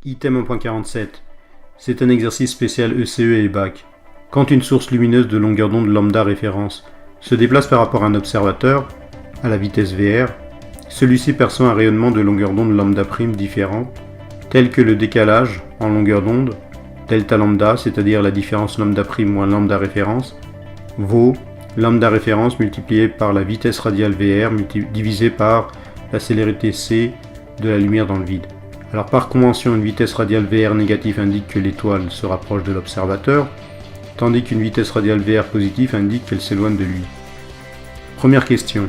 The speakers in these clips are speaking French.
Item 1.47. C'est un exercice spécial ECE et BAC. Quand une source lumineuse de longueur d'onde lambda référence se déplace par rapport à un observateur, à la vitesse VR, celui-ci perçoit un rayonnement de longueur d'onde lambda prime différent, tel que le décalage en longueur d'onde, delta lambda, c'est-à-dire la différence lambda prime moins lambda référence, vaut lambda référence multiplié par la vitesse radiale VR divisé par la célérité c de la lumière dans le vide. Alors par convention, une vitesse radiale VR négative indique que l'étoile se rapproche de l'observateur, tandis qu'une vitesse radiale VR positive indique qu'elle s'éloigne de lui. Première question.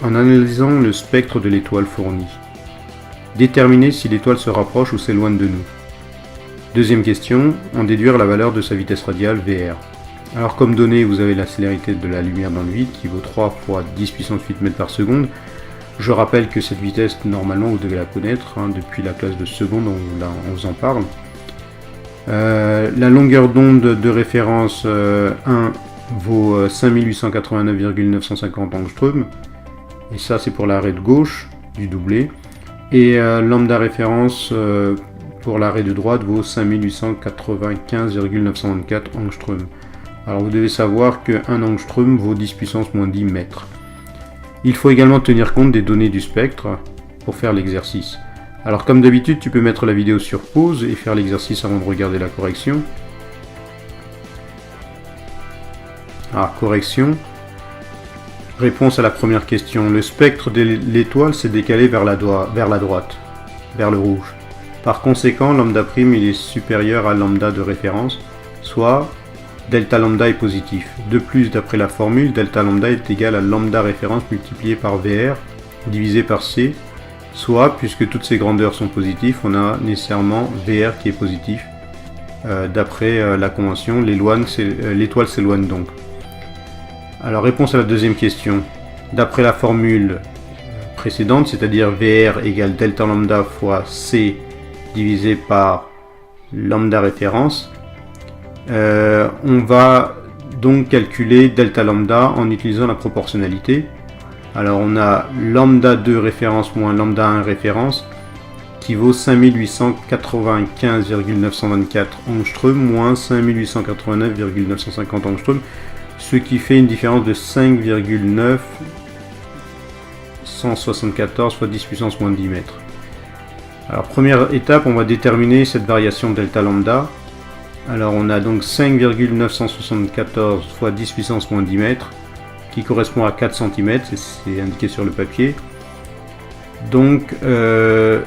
En analysant le spectre de l'étoile fourni, déterminer si l'étoile se rapproche ou s'éloigne de nous. Deuxième question. En déduire la valeur de sa vitesse radiale VR. Alors comme donnée, vous avez la célérité de la lumière dans le vide qui vaut 3 fois 10 puissance 8 mètres par seconde. Je rappelle que cette vitesse, normalement, vous devez la connaître, depuis la classe de seconde, on vous en parle. La longueur d'onde de référence 1 vaut 5889,950 angstroms. Et ça, c'est pour l'arrêt de gauche du doublé. Et lambda référence pour l'arrêt de droite vaut 5895,924 angstroms. Alors vous devez savoir que 1 angstrom vaut 10 puissance moins 10 mètres. Il faut également tenir compte des données du spectre pour faire l'exercice. Alors comme d'habitude, tu peux mettre la vidéo sur pause et faire l'exercice avant de regarder la correction. Correction. Réponse à la première question. Le spectre de l'étoile s'est décalé vers la droite, vers le rouge. Par conséquent, lambda prime il est supérieur à lambda de référence, soit delta lambda est positif. De plus, d'après la formule, delta lambda est égal à lambda référence multiplié par VR divisé par C, soit, puisque toutes ces grandeurs sont positives, on a nécessairement VR qui est positif. D'après la convention, l'étoile s'éloigne donc. Alors, réponse à la deuxième question. D'après la formule précédente, c'est-à-dire VR égale delta lambda fois C divisé par lambda référence, on va donc calculer delta lambda en utilisant la proportionnalité. Alors on a lambda 2 référence moins lambda 1 référence qui vaut 5895,924 angstroms moins 5889,950 angstroms, ce qui fait une différence de 5,974 fois 10 puissance moins 10 mètres. Alors première étape, on va déterminer cette variation delta lambda. Alors on a donc 5,974 fois 10 puissance moins 10 mètres qui correspond à 4 cm, c'est indiqué sur le papier. Donc on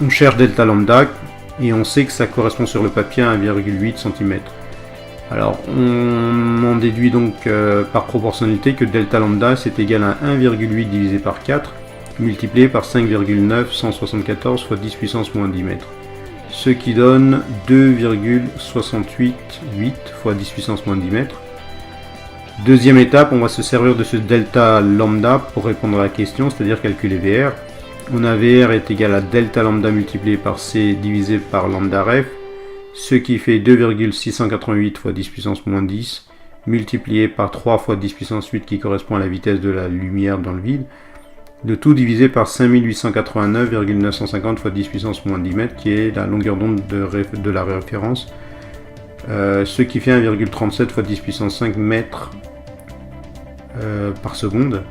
cherche delta lambda et on sait que ça correspond sur le papier à 1,8 cm. Alors on en déduit donc par proportionnalité que delta lambda c'est égal à 1,8 divisé par 4 multiplié par 5,974 fois 10 puissance moins 10 mètres. Ce qui donne 2,688 fois 10 puissance moins 10 mètres. Deuxième étape, on va se servir de ce delta lambda pour répondre à la question, c'est-à-dire calculer VR. On a VR est égal à delta lambda multiplié par C divisé par lambda ref, ce qui fait 2,688 fois 10 puissance moins 10 multiplié par 3 fois 10 puissance 8 qui correspond à la vitesse de la lumière dans le vide. Le tout divisé par 5889,950 fois 10 puissance moins 10 mètres qui est la longueur d'onde de la référence, ce qui fait 1,37 fois 10 puissance 5 mètres par seconde.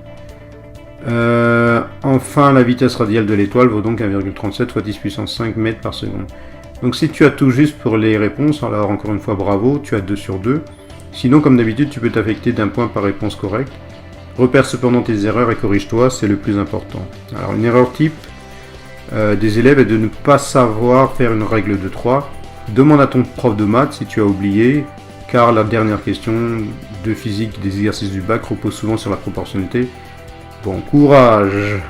Enfin, la vitesse radiale de l'étoile vaut donc 1,37 fois 10 puissance 5 mètres par seconde. Donc si tu as tout juste pour les réponses, alors encore une fois bravo, tu as 2 sur 2. Sinon, comme d'habitude, tu peux t'affecter d'un point par réponse correcte. Repère cependant tes erreurs et corrige-toi, c'est le plus important. Alors une erreur type des élèves est de ne pas savoir faire une règle de 3. Demande à ton prof de maths si tu as oublié, car la dernière question de physique des exercices du bac repose souvent sur la proportionnalité. Bon courage!